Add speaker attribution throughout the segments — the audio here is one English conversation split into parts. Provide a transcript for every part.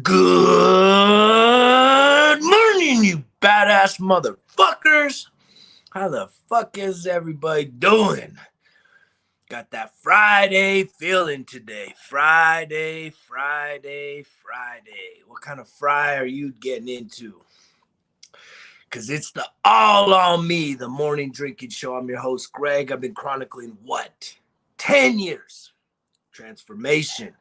Speaker 1: Good morning, you badass motherfuckers. How the fuck is everybody doing? Got that Friday feeling today. Friday. What kind of fry are you getting into? Because it's the All on Me, the morning drinking show. I'm your host, Greg. I've been chronicling what? 10 years. Transformation.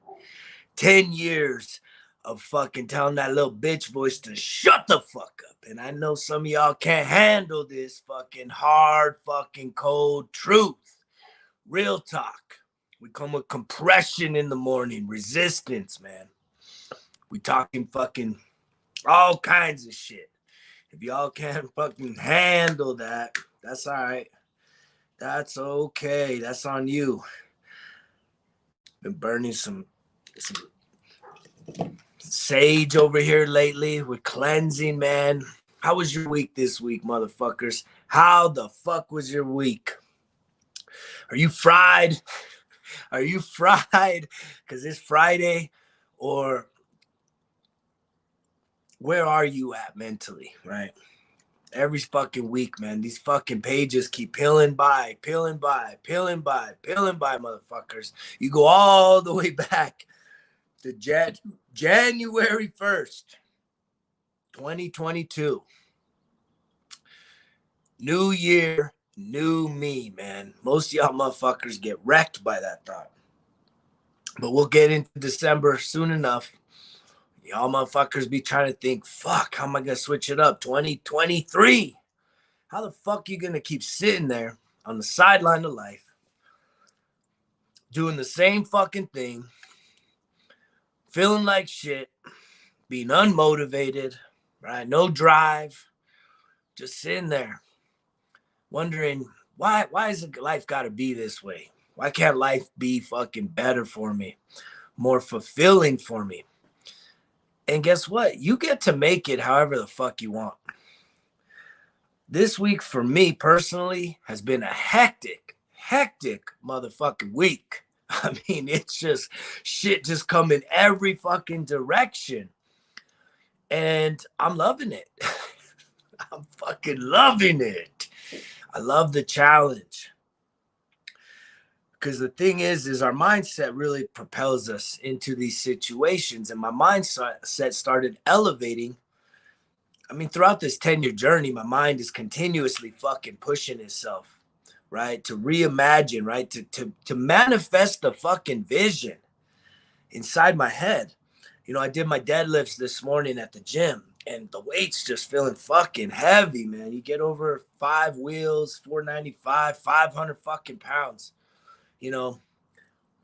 Speaker 1: 10 years of fucking telling that little bitch voice to shut the fuck up. And I know some of y'all can't handle this fucking hard fucking cold truth. Real talk. We come with compression in the morning, resistance, man. We talking fucking all kinds of shit. If y'all can't fucking handle that, that's all right. That's okay. That's on you. Been burning some sage over here lately. We're cleansing, man. How was your week this week, motherfuckers? How the fuck was your week? Are you fried? Are you fried? Because it's Friday, or where are you at mentally, right? Every fucking week, man. These fucking pages keep peeling by, motherfuckers. You go all the way back to January 1st, 2022. New year, new me, man. Most of y'all motherfuckers get wrecked by that thought. But we'll get into December soon enough. Y'all motherfuckers be trying to think, fuck, how am I going to switch it up? 2023. How the fuck are you going to keep sitting there on the sideline of life, doing the same fucking thing, feeling like shit, being unmotivated, right? No drive, just sitting there wondering, why is life got to be this way? Why can't life be fucking better for me, more fulfilling for me? And guess what? You get to make it however the fuck you want. This week for me personally has been a hectic motherfucking week. I mean, it's just shit just coming every fucking direction. And I'm loving it. I'm fucking loving it. I love the challenge. Because the thing is our mindset really propels us into these situations. And my mindset started elevating. I mean, throughout this 10-year journey, my mind is continuously fucking pushing itself, right? To reimagine, right? To manifest the fucking vision inside my head. You know, I did my deadlifts this morning at the gym, and the weight's just feeling fucking heavy, man. You get over 5 wheels, 495, 500 fucking pounds. You know,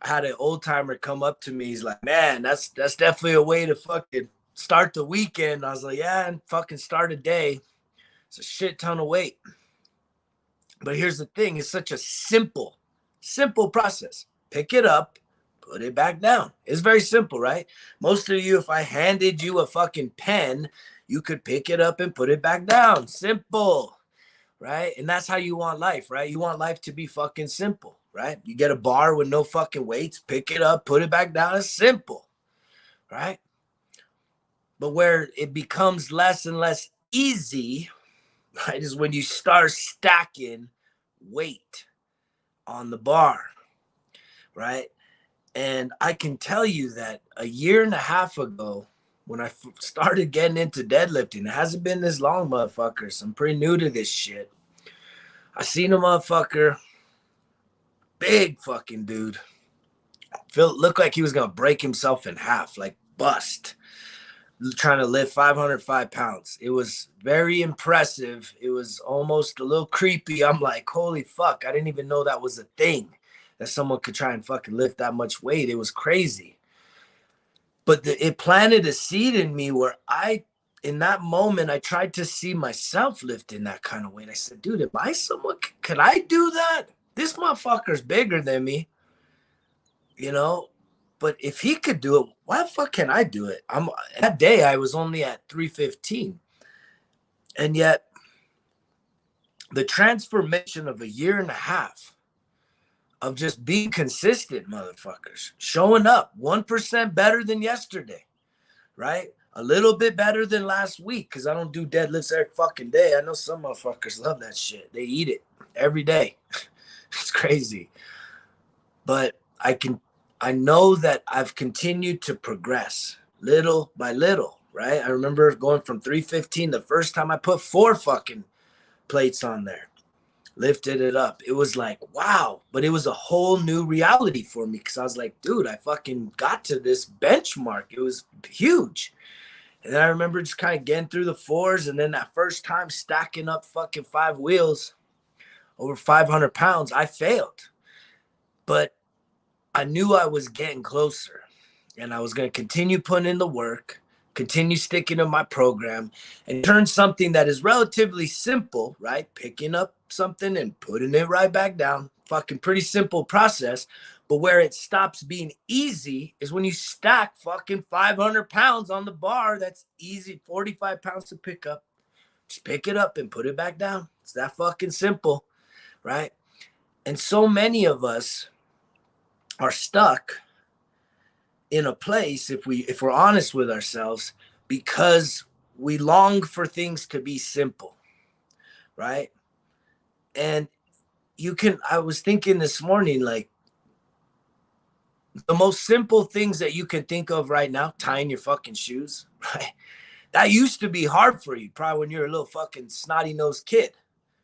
Speaker 1: I had an old timer come up to me. He's like, man, that's definitely a way to fucking start the weekend. I was like, yeah, and fucking start a day. It's a shit ton of weight. But here's the thing. It's such a simple process. Pick it up, put it back down. It's very simple, right? Most of you, if I handed you a fucking pen, you could pick it up and put it back down. Simple, right? And that's how you want life, right? You want life to be fucking simple, right? You get a bar with no fucking weights, pick it up, put it back down. It's simple, right? But where it becomes less and less easy, right, is when you start stacking weight on the bar, right? And I can tell you that a year and a half ago, when I started getting into deadlifting, it hasn't been this long, motherfuckers. I'm pretty new to this shit. I seen a motherfucker, big fucking dude, looked like he was gonna break himself in half, like bust, trying to lift 505 pounds. It was very impressive. It was almost a little creepy. I'm like, holy fuck, I didn't even know that was a thing, that someone could try and fucking lift that much weight. It was crazy. But it planted a seed in me where in that moment, I tried to see myself lifting that kind of weight. I said, dude, am I someone, could I do that? This motherfucker's bigger than me, you know? But if he could do it, why the fuck can I do it? That day I was only at 315. And yet the transformation of a year and a half of just being consistent, motherfuckers, showing up 1% better than yesterday, right? A little bit better than last week because I don't do deadlifts every fucking day. I know some motherfuckers love that shit. They eat it every day. It's crazy. But I know that I've continued to progress little by little, right? I remember going from 315 the first time I put 4 fucking plates on there, lifted it up. It was like, wow. But it was a whole new reality for me because I was like, dude, I fucking got to this benchmark. It was huge. And then I remember just kind of getting through the 4s. And then that first time stacking up fucking 5 wheels over 500 pounds, I failed. But I knew I was getting closer and I was going to continue putting in the work, continue sticking to my program, and turn something that is relatively simple, right? Picking up something and putting it right back down. Fucking pretty simple process. But where it stops being easy is when you stack fucking 500 pounds on the bar. That's easy, 45 pounds to pick up. Just pick it up and put it back down. It's that fucking simple, right? And so many of us are stuck in a place, if we're honest with ourselves, because we long for things to be simple, right? And I was thinking this morning, like, the most simple things that you can think of right now, tying your fucking shoes, right? That used to be hard for you, probably when you're a little fucking snotty-nosed kid,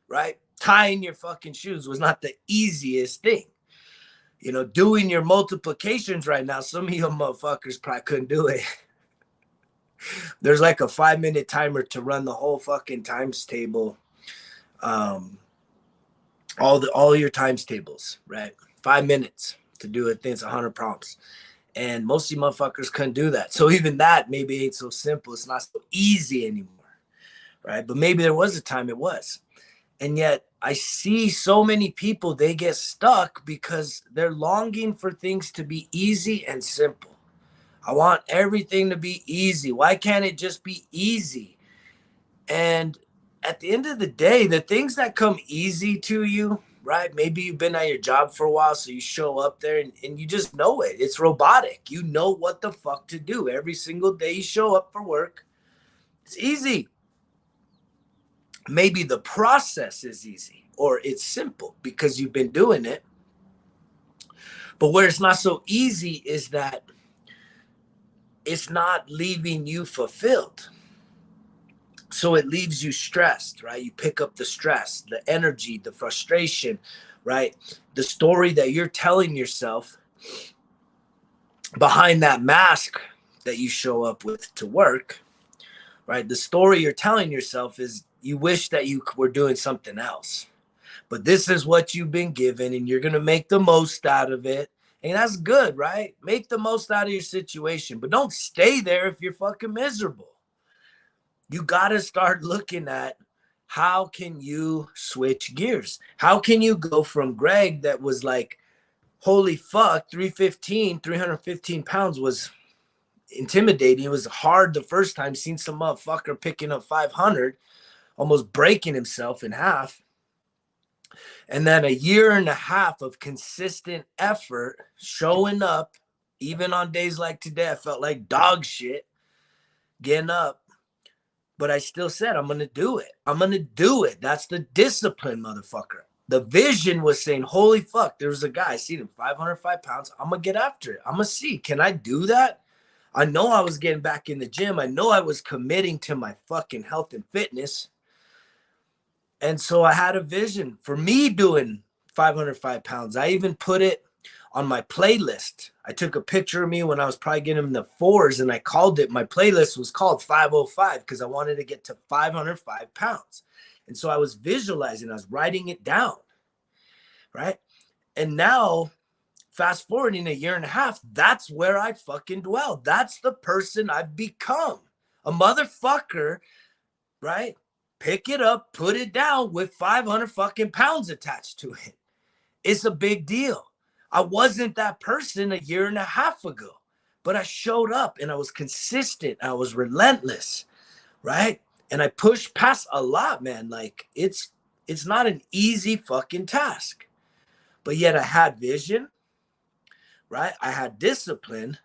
Speaker 1: right? Tying your fucking shoes was not the easiest thing. You know, doing your multiplications right now, some of you motherfuckers probably couldn't do it. There's like a 5-minute timer to run the whole fucking times table. All your times tables, right? 5 minutes to do it. It's 100 prompts. And most of you motherfuckers couldn't do that. So even that maybe ain't so simple. It's not so easy anymore, right? But maybe there was a time it was. And yet I see so many people, they get stuck because they're longing for things to be easy and simple. I want everything to be easy. Why can't it just be easy? And at the end of the day, the things that come easy to you, right? Maybe you've been at your job for a while, so you show up there and you just know it. It's robotic. You know what the fuck to do. Every single day you show up for work, it's easy. Maybe the process is easy or it's simple because you've been doing it. But where it's not so easy is that it's not leaving you fulfilled. So it leaves you stressed, right? You pick up the stress, the energy, the frustration, right? The story that you're telling yourself behind that mask that you show up with to work, right? The story you're telling yourself is you wish that you were doing something else. But this is what you've been given and you're going to make the most out of it. And that's good, right? Make the most out of your situation, but don't stay there if you're fucking miserable. You got to start looking at how can you switch gears? How can you go from Greg that was like, holy fuck, 315 pounds was intimidating. It was hard the first time, seeing some motherfucker picking up 500, almost breaking himself in half. And then a year and a half of consistent effort, showing up, even on days like today, I felt like dog shit, getting up. But I still said, I'm going to do it. I'm going to do it. That's the discipline, motherfucker. The vision was saying, holy fuck, there was a guy, I seen him, 505 pounds. I'm going to get after it. I'm going to see, can I do that? I know I was getting back in the gym. I know I was committing to my fucking health and fitness. And so I had a vision for me doing 505 pounds. I even put it on my playlist. I took a picture of me when I was probably getting in the 4s and I called it, my playlist was called 505 because I wanted to get to 505 pounds. And so I was visualizing, I was writing it down, right? And now, fast forwarding a year and a half, that's where I fucking dwell. That's the person I've become. A motherfucker, right? Pick it up, put it down with 500 fucking pounds attached to it. It's a big deal. I wasn't that person a year and a half ago, but I showed up and I was consistent. I was relentless, right? And I pushed past a lot, man. Like it's not an easy fucking task, but yet I had vision, right? I had discipline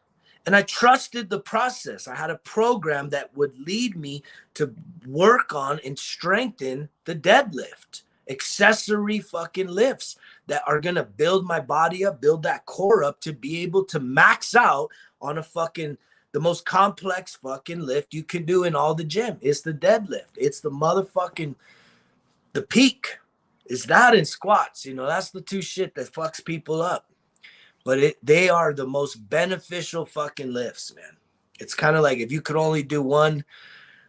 Speaker 1: And I trusted the process. I had a program that would lead me to work on and strengthen the deadlift, accessory fucking lifts that are going to build my body up, build that core up to be able to max out on a fucking, the most complex fucking lift you can do in all the gym. It's the deadlift. It's the motherfucking, the peak. It's that and squats. You know, that's the two shit that fucks people up. But they are the most beneficial fucking lifts, man. It's kind of like if you could only do one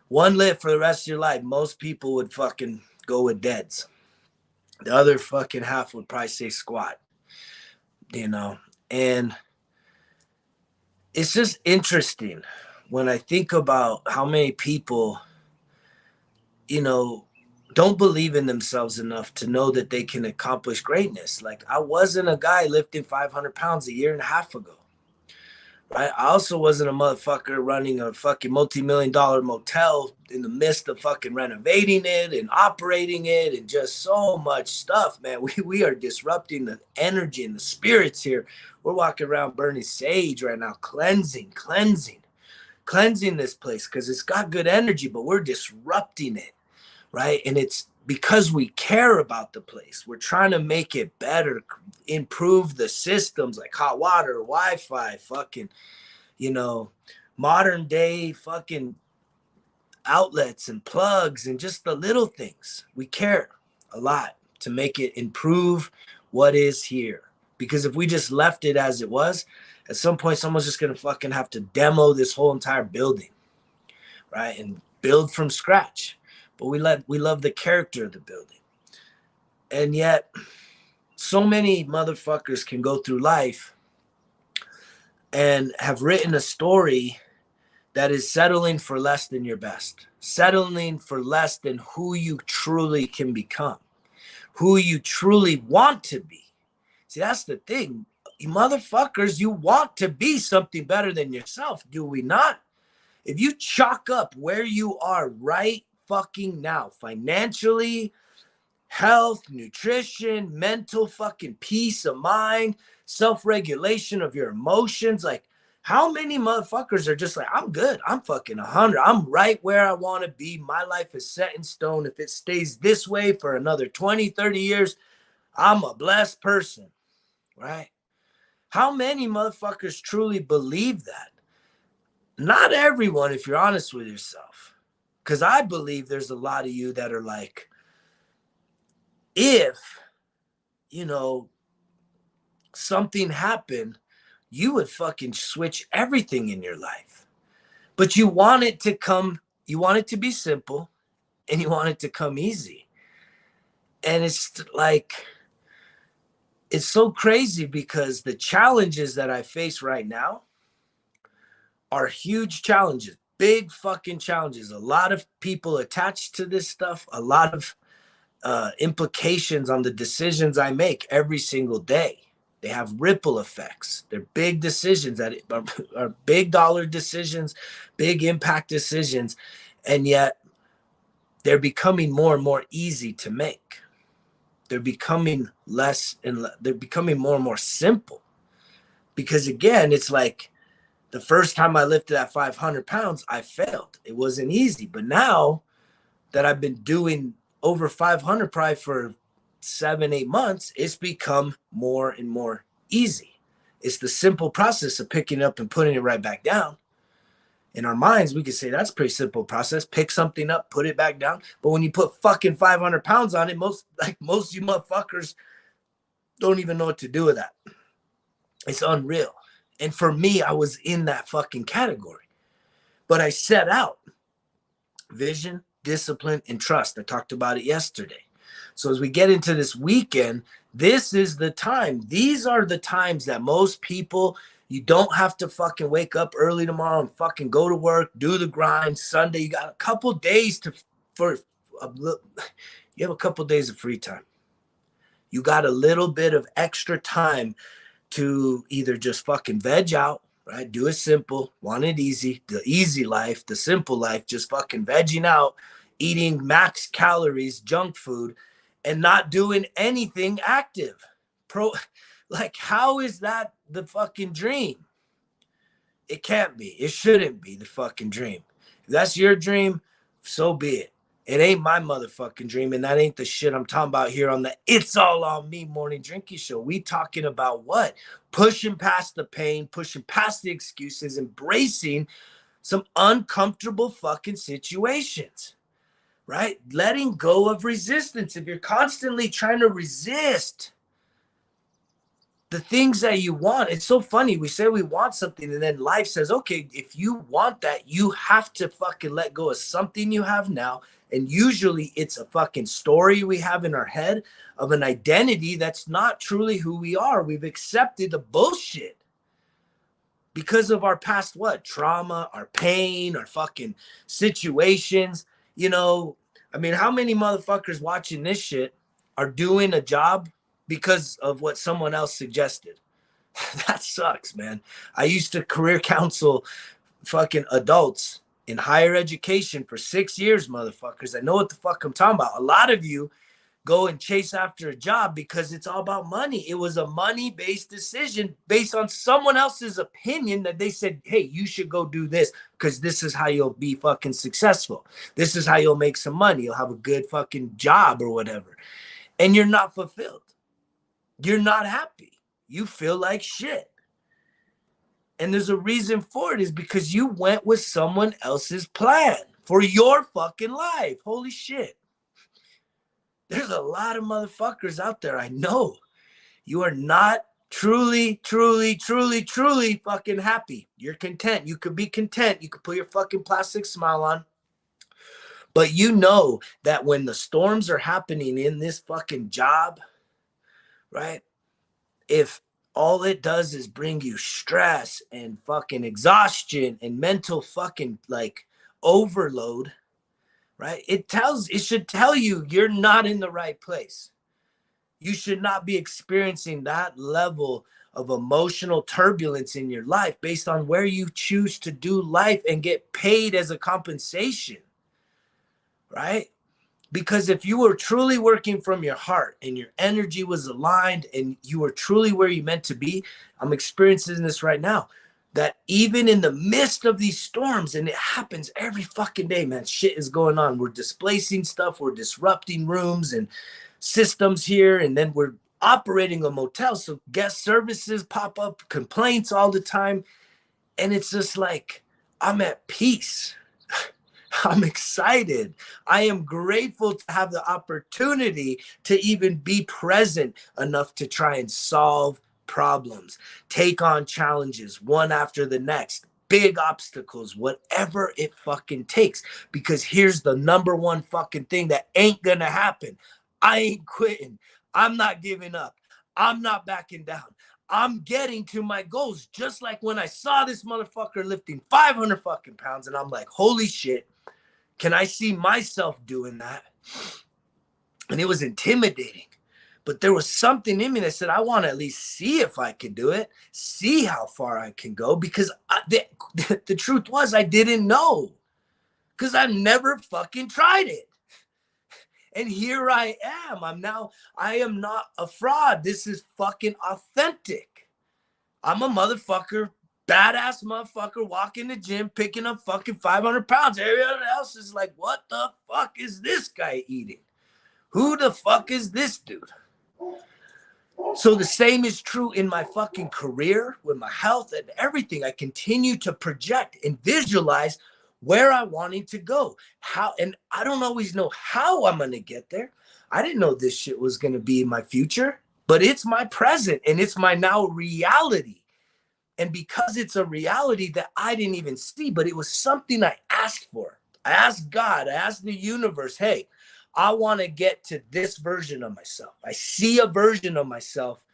Speaker 1: lift for the rest of your life, most people would fucking go with deads. The other fucking half would probably say squat, you know. And it's just interesting when I think about how many people, you know, don't believe in themselves enough to know that they can accomplish greatness. Like, I wasn't a guy lifting 500 pounds a year and a half ago, right? I also wasn't a motherfucker running a fucking multi-million-dollar motel in the midst of fucking renovating it and operating it and just so much stuff, man. We are disrupting the energy and the spirits here. We're walking around burning sage right now, cleansing this place because it's got good energy, but we're disrupting it. Right. And it's because we care about the place. We're trying to make it better, improve the systems like hot water, Wi-Fi, fucking, you know, modern day fucking outlets and plugs and just the little things. We care a lot to make it improve what is here. Because if we just left it as it was, at some point, someone's just going to fucking have to demo this whole entire building. Right. And build from scratch. But we love the character of the building. And yet, so many motherfuckers can go through life and have written a story that is settling for less than your best, settling for less than who you truly can become, who you truly want to be. See, that's the thing. You motherfuckers, you want to be something better than yourself, do we not? If you chalk up where you are right fucking now, financially, health, nutrition, mental fucking peace of mind, self-regulation of your emotions, like how many motherfuckers are just like, I'm good, I'm fucking 100, I'm right where I want to be, my life is set in stone. If it stays this way for another 20, 30 years, I'm a blessed person, right? How many motherfuckers truly believe that? Not everyone, if you're honest with yourself. Because I believe there's a lot of you that are like, if, you know, something happened, you would fucking switch everything in your life. But you want it to come, you want it to be simple, and you want it to come easy. And it's like, it's so crazy because the challenges that I face right now are huge challenges. Big fucking challenges. A lot of people attached to this stuff, a lot of implications on the decisions I make every single day. They have ripple effects. They're big decisions that are big dollar decisions, big impact decisions, and yet they're becoming more and more easy to make. They're becoming they're becoming more and more simple. Because again, it's like, the first time I lifted at 500 pounds, I failed. It wasn't easy. But now that I've been doing over 500 probably for 7-8 months, it's become more and more easy. It's the simple process of picking it up and putting it right back down. In our minds, we could say that's a pretty simple process. Pick something up, put it back down. But when you put fucking 500 pounds on it, most of you motherfuckers don't even know what to do with that. It's unreal. And for me, I was in that fucking category. But I set out vision, discipline, and trust. I talked about it yesterday. So as we get into this weekend, this is the time. These are the times that most people, you don't have to fucking wake up early tomorrow and fucking go to work, do the grind. Sunday, you got a couple days you have a couple days of free time. You got a little bit of extra time to either just fucking veg out, right? Do it simple, want it easy, the easy life, the simple life, just fucking vegging out, eating max calories, junk food, and not doing anything active. Like, how is that the fucking dream? It can't be. It shouldn't be the fucking dream. If that's your dream, so be it. It ain't my motherfucking dream, and that ain't the shit I'm talking about here on the It's All On Me morning drinking show. We talking about what? Pushing past the pain, pushing past the excuses, embracing some uncomfortable fucking situations, right? Letting go of resistance. If you're constantly trying to resist the things that you want, it's so funny. We say we want something, and then life says, okay, if you want that, you have to fucking let go of something you have now. And usually it's a fucking story we have in our head of an identity that's not truly who we are. We've accepted the bullshit because of our past what? Trauma, our pain, our fucking situations. You know, I mean, how many motherfuckers watching this shit are doing a job because of what someone else suggested? That sucks, man. I used to career counsel fucking adults in higher education for 6 years, motherfuckers. I know what the fuck I'm talking about. A lot of you go and chase after a job because it's all about money. It was a money-based decision based on someone else's opinion that they said, hey, you should go do this because this is how you'll be fucking successful. This is how you'll make some money. You'll have a good fucking job or whatever. And you're not fulfilled. You're not happy. You feel like shit. And there's a reason for it, is because you went with someone else's plan for your fucking life. Holy shit. There's a lot of motherfuckers out there. I know you are not truly fucking happy. You're content. You could be content. You could put your fucking plastic smile on. But you know that when the storms are happening in this fucking job, right? If all it does is bring you stress and fucking exhaustion and mental fucking like overload, right? It should tell you you're not in the right place. You should not be experiencing that level of emotional turbulence in your life based on where you choose to do life and get paid as a compensation, right? Because if you were truly working from your heart and your energy was aligned and you were truly where you meant to be, I'm experiencing this right now, that even in the midst of these storms, and it happens every fucking day, man, shit is going on. We're displacing stuff. We're disrupting rooms and systems here. And then we're operating a motel. So guest services pop up, complaints all the time. And it's just like, I'm at peace. I'm excited. I am grateful to have the opportunity to even be present enough to try and solve problems, take on challenges one after the next, big obstacles, whatever it fucking takes. Because here's the number one fucking thing that ain't gonna happen. I ain't quitting. I'm not giving up. I'm not backing down. I'm getting to my goals. Just like when I saw this motherfucker lifting 500 fucking pounds and I'm like, holy shit. Can I see myself doing that? And it was intimidating. But there was something in me that said, I want to at least see if I can do it, see how far I can go. Because the truth was, I didn't know. Because I've never fucking tried it. And here I am. I am not a fraud. This is fucking authentic. I'm a motherfucker, badass motherfucker, walking the gym, picking up fucking 500 pounds. Everyone else is like, what the fuck is this guy eating? Who the fuck is this dude? So the same is true in my fucking career, with my health and everything. I continue to project and visualize where I'm wanting to go. How, and I don't always know how I'm going to get there. I didn't know this shit was going to be my future, but it's my present and it's my now reality. And because it's a reality that I didn't even see, but it was something I asked for. I asked God, I asked the universe, hey, I want to get to this version of myself. I see a version of myself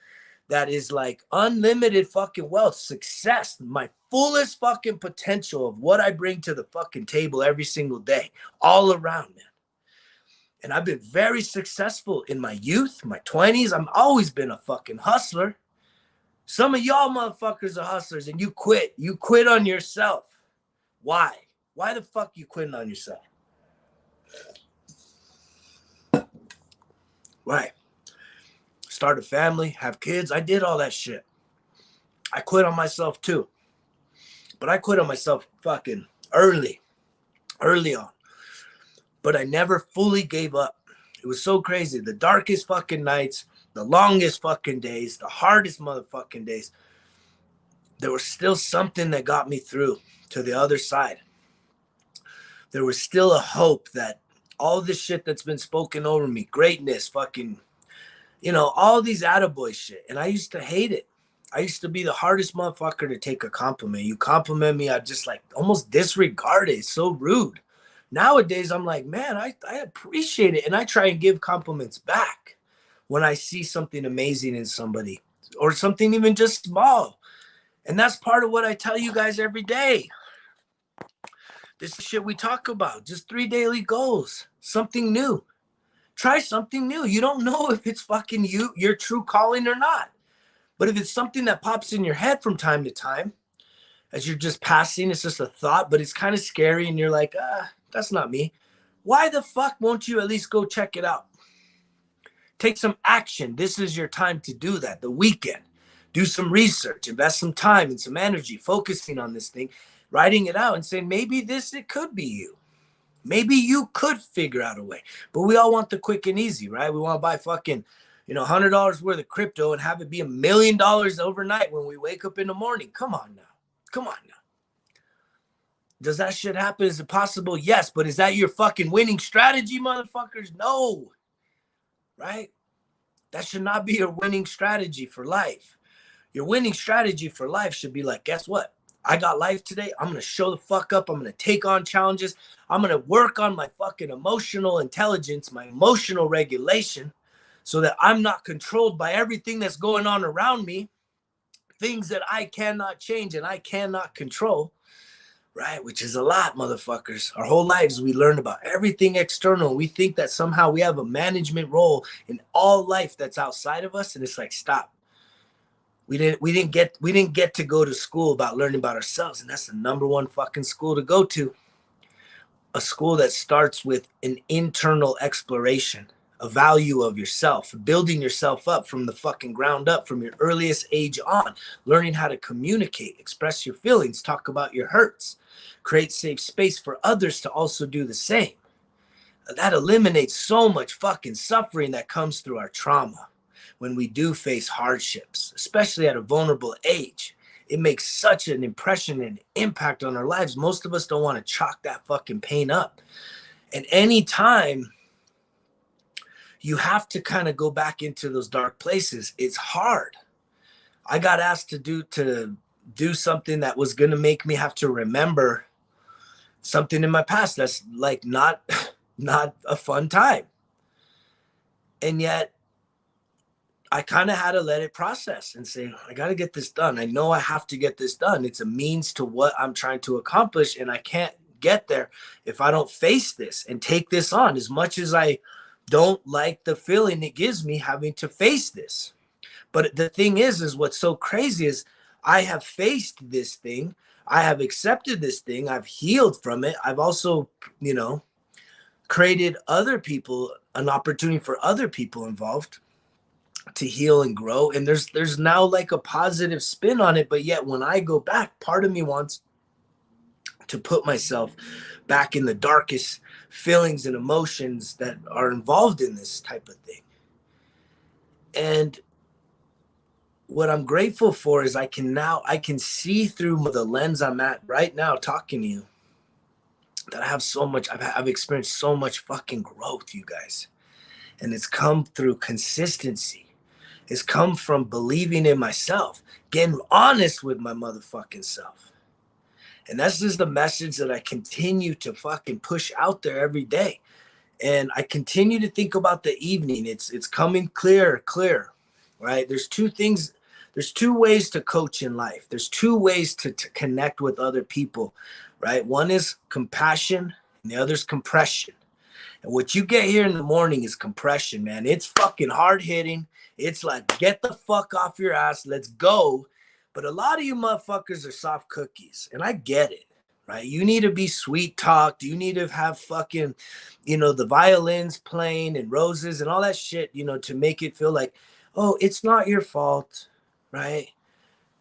Speaker 1: that is like unlimited fucking wealth, success, my fullest fucking potential of what I bring to the fucking table every single day, all around, man. And I've been very successful in my youth, my 20s. I've always been a fucking hustler. Some of y'all motherfuckers are hustlers and you quit. You quit on yourself. Why? Why the fuck you quitting on yourself? Right. Start a family, have kids. I did all that shit. I quit on myself too. But I quit on myself fucking early on. But I never fully gave up. It was so crazy. The darkest fucking nights, the longest fucking days, the hardest motherfucking days, there was still something that got me through to the other side. There was still a hope that all this shit that's been spoken over me, greatness, fucking, all these attaboy shit. And I used to hate it. I used to be the hardest motherfucker to take a compliment. You compliment me, I just like almost disregard it. It's so rude. Nowadays, I'm like, man, I appreciate it. And I try and give compliments back when I see something amazing in somebody or something even just small. And that's part of what I tell you guys every day. This is shit we talk about. Just 3 daily goals. Something new. Try something new. You don't know if it's fucking your true calling or not. But if it's something that pops in your head from time to time, as you're just passing, it's just a thought, but it's kind of scary and you're like, that's not me. Why the fuck won't you at least go check it out? Take some action. This is your time to do that. The weekend. Do some research, invest some time and some energy focusing on this thing, writing it out and saying, maybe it could be you. Maybe you could figure out a way. But we all want the quick and easy, right? We want to buy fucking, $100 worth of crypto and have it be $1 million overnight when we wake up in the morning. Come on now. Come on now. Does that shit happen? Is it possible? Yes. But is that your fucking winning strategy, motherfuckers? No. Right? That should not be your winning strategy for life. Your winning strategy for life should be like, guess what? I got life today. I'm going to show the fuck up. I'm going to take on challenges. I'm going to work on my fucking emotional intelligence, my emotional regulation, so that I'm not controlled by everything that's going on around me, things that I cannot change and I cannot control, right? Which is a lot, motherfuckers. Our whole lives, we learn about everything external. We think that somehow we have a management role in all life that's outside of us. And it's like, stop. We didn't get to go to school about learning about ourselves. And that's the number one fucking school to go to. A school that starts with an internal exploration, a value of yourself, building yourself up from the fucking ground up, from your earliest age on, learning how to communicate, express your feelings, talk about your hurts, create safe space for others to also do the same. That eliminates so much fucking suffering that comes through our trauma. When we do face hardships, especially at a vulnerable age, it makes such an impression and impact on our lives. Most of us don't want to chalk that fucking pain up. And anytime you have to kind of go back into those dark places, it's hard. I got asked to do something that was going to make me have to remember something in my past that's like not a fun time. And yet I kind of had to let it process and say, I got to get this done. I know I have to get this done. It's a means to what I'm trying to accomplish. And I can't get there if I don't face this and take this on, as much as I don't like the feeling it gives me having to face this. But the thing is what's so crazy is I have faced this thing. I have accepted this thing. I've healed from it. I've also, created other people, an opportunity for other people involved to heal and grow. And there's now like a positive spin on it. But yet when I go back, part of me wants to put myself back in the darkest feelings and emotions that are involved in this type of thing. And what I'm grateful for is I can see through the lens I'm at right now talking to you, that I've experienced so much fucking growth, you guys. And it's come through consistency. It's come from believing in myself, getting honest with my motherfucking self. And that's just the message that I continue to fucking push out there every day. And I continue to think about the evening. It's coming clear, right? There's two ways to coach in life. There's two ways to connect with other people, right? One is compassion and the other is compression. And what you get here in the morning is compression, man. It's fucking hard hitting. It's like, get the fuck off your ass. Let's go. But a lot of you motherfuckers are soft cookies. And I get it, right? You need to be sweet talked. You need to have fucking, the violins playing and roses and all that shit, to make it feel like, oh, it's not your fault, right?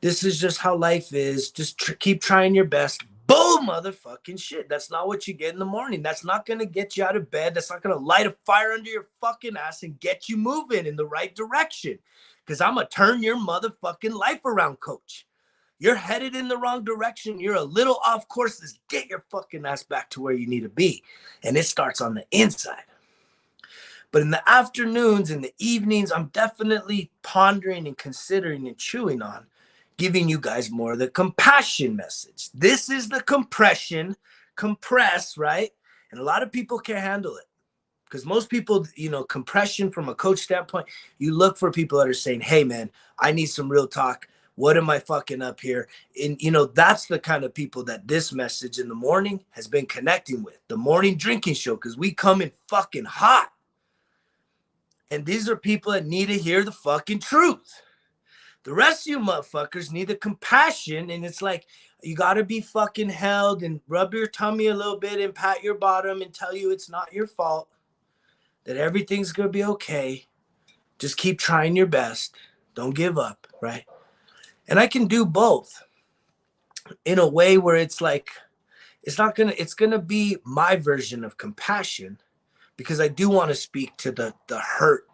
Speaker 1: This is just how life is. Just keep trying your best. Boom, motherfucking shit. That's not what you get in the morning. That's not going to get you out of bed. That's not going to light a fire under your fucking ass and get you moving in the right direction. Because I'm going to turn your motherfucking life around, coach. You're headed in the wrong direction. You're a little off course. Let's get your fucking ass back to where you need to be. And it starts on the inside. But in the afternoons and the evenings, I'm definitely pondering and considering and chewing on giving you guys more of the compassion message. This is the compress, right? And a lot of people can't handle it because most people, compression from a coach standpoint, you look for people that are saying, hey, man, I need some real talk. What am I fucking up here? And, that's the kind of people that this message in the morning has been connecting with. The morning drinking show, because we come in fucking hot. And these are people that need to hear the fucking truth. The rest of you motherfuckers need the compassion. And it's like, you got to be fucking held and rub your tummy a little bit and pat your bottom and tell you it's not your fault, that everything's going to be okay. Just keep trying your best. Don't give up, right? And I can do both in a way where it's like, it's going to be my version of compassion, because I do want to speak to the hurt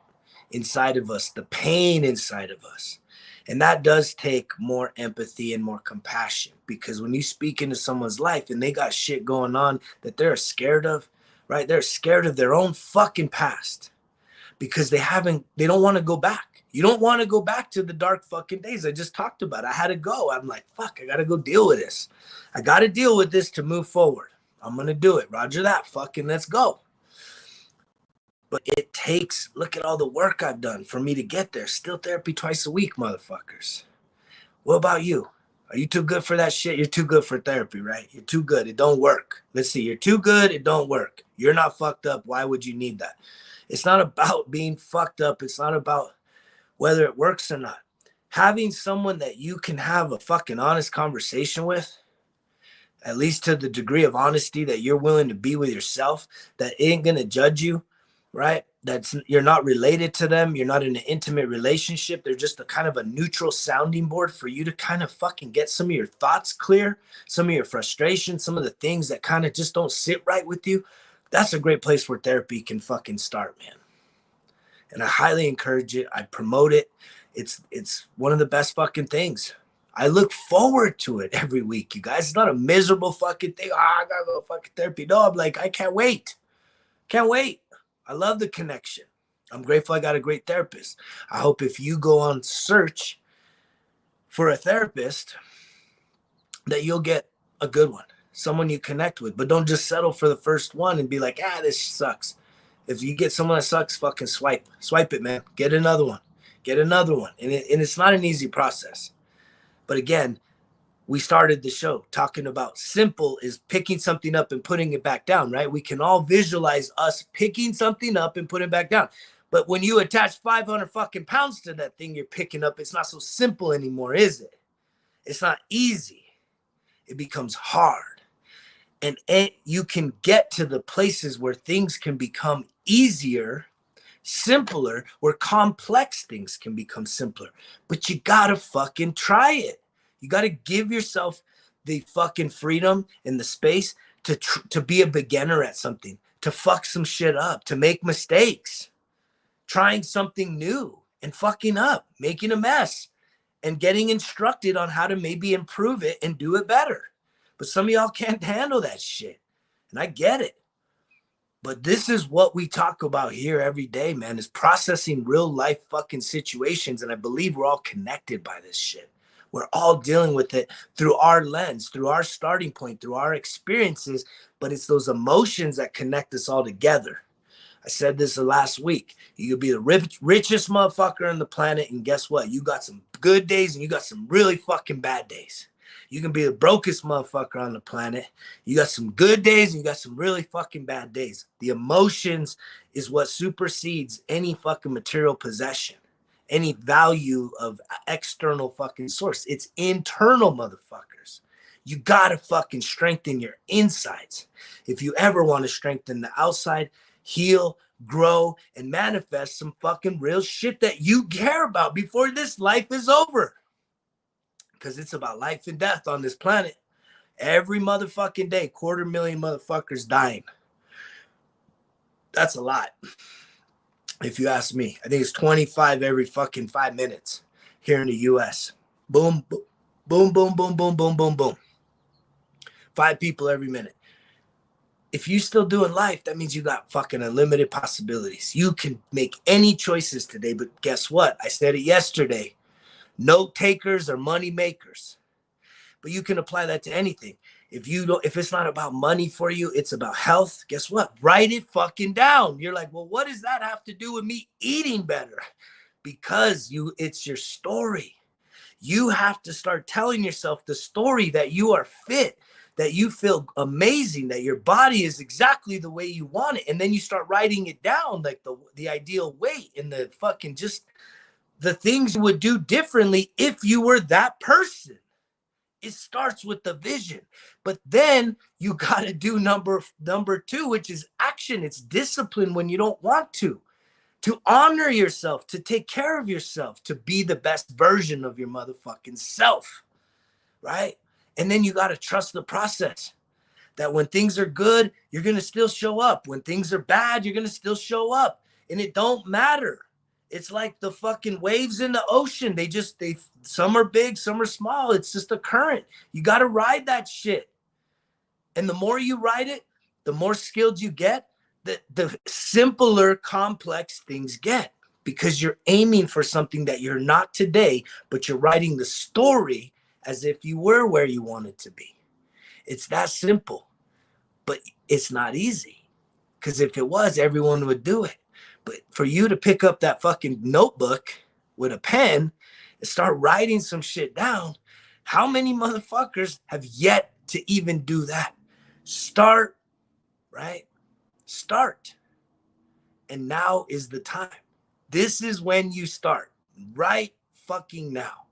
Speaker 1: inside of us, the pain inside of us. And that does take more empathy and more compassion, because when you speak into someone's life and they got shit going on that they're scared of, right? They're scared of their own fucking past because they don't want to go back. You don't want to go back to the dark fucking days I just talked about. I had to go. I'm like, fuck, I got to go deal with this. I got to deal with this to move forward. I'm going to do it. Roger that. Fucking let's go. But it takes, look at all the work I've done for me to get there. Still therapy twice a week, motherfuckers. What about you? Are you too good for that shit? You're too good for therapy, right? You're too good. It don't work. Let's see. You're too good. It don't work. You're not fucked up. Why would you need that? It's not about being fucked up. It's not about whether it works or not. Having someone that you can have a fucking honest conversation with, at least to the degree of honesty that you're willing to be with yourself, that ain't going to judge you, right? You're not related to them. You're not in an intimate relationship. They're just a kind of a neutral sounding board for you to kind of fucking get some of your thoughts clear, some of your frustrations, some of the things that kind of just don't sit right with you. That's a great place where therapy can fucking start, man. And I highly encourage it. I promote it. It's one of the best fucking things. I look forward to it every week, you guys. It's not a miserable fucking thing. I gotta go fucking therapy. No, I'm like, I can't wait. Can't wait. I love the connection. I'm grateful I got a great therapist. I hope if you go on search for a therapist that you'll get a good one, someone you connect with, but don't just settle for the first one and be like, this sucks. If you get someone that sucks, fucking swipe it, man. Get another one. And it's not an easy process. But again, we started the show talking about simple is picking something up and putting it back down, right? We can all visualize us picking something up and putting it back down. But when you attach 500 fucking pounds to that thing you're picking up, it's not so simple anymore, is it? It's not easy. It becomes hard. And you can get to the places where things can become easier, simpler, where complex things can become simpler. But you gotta fucking try it. You got to give yourself the fucking freedom and the space to be a beginner at something, to fuck some shit up, to make mistakes, trying something new and fucking up, making a mess and getting instructed on how to maybe improve it and do it better. But some of y'all can't handle that shit. And I get it. But this is what we talk about here every day, man, is processing real life fucking situations. And I believe we're all connected by this shit. We're all dealing with it through our lens, through our starting point, through our experiences, but it's those emotions that connect us all together. I said this last week. You could be the richest motherfucker on the planet, and guess what? You got some good days and you got some really fucking bad days. You can be the brokest motherfucker on the planet. You got some good days and you got some really fucking bad days. The emotions is what supersedes any fucking material possession, any value of external fucking source. It's internal, motherfuckers. You gotta fucking strengthen your insides. If you ever want to strengthen the outside, heal, grow, and manifest some fucking real shit that you care about before this life is over. because it's about life and death on this planet. Every motherfucking day, 250,000 motherfuckers dying. That's a lot, if you ask me. I think it's 25 every fucking 5 minutes here in the US. Boom, boom, boom, boom, boom, boom, boom, boom, boom. 5 people every minute. If you're still doing life, that means you got fucking unlimited possibilities. You can make any choices today, but guess what? I said it yesterday. Note takers are money makers. But you can apply that to anything. If it's not about money for you, it's about health. Guess what? Write it fucking down. You're like, well, what does that have to do with me eating better? Because it's your story. You have to start telling yourself the story that you are fit, that you feel amazing, that your body is exactly the way you want it. And then you start writing it down, like the ideal weight and the fucking just the things you would do differently if you were that person. It starts with the vision, but then you got to do number 2, which is action. It's discipline when you don't want to honor yourself, to take care of yourself, to be the best version of your motherfucking self, right? And then you got to trust the process, that when things are good, you're going to still show up. When things are bad, you're going to still show up, and it don't matter. It's like the fucking waves in the ocean. Some are big, some are small. It's just a current. You got to ride that shit. And the more you ride it, the more skilled you get, the simpler complex things get, because you're aiming for something that you're not today, but you're writing the story as if you were where you wanted to be. It's that simple, but it's not easy, because if it was, everyone would do it. But for you to pick up that fucking notebook with a pen and start writing some shit down, how many motherfuckers have yet to even do that? Start, right? Start. And now is the time. This is when you start, right fucking now.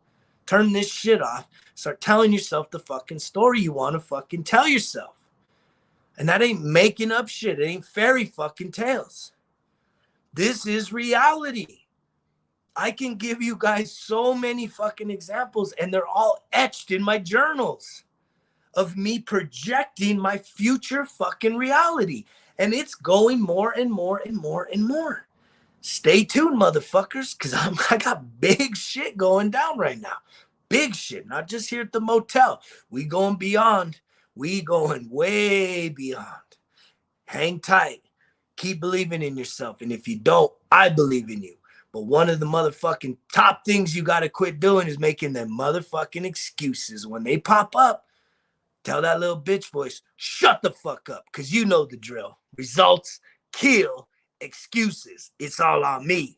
Speaker 1: Turn this shit off. Start telling yourself the fucking story you want to fucking tell yourself. And that ain't making up shit. It ain't fairy fucking tales. This is reality. I can give you guys so many fucking examples, and they're all etched in my journals of me projecting my future fucking reality. And it's going more and more and more and more. Stay tuned, motherfuckers, because I got big shit going down right now. Big shit, not just here at the motel. We going beyond. We going way beyond. Hang tight. Keep believing in yourself. And if you don't, I believe in you. But one of the motherfucking top things you got to quit doing is making them motherfucking excuses. When they pop up, tell that little bitch voice, shut the fuck up, because you know the drill. Results kill excuses. It's all on me.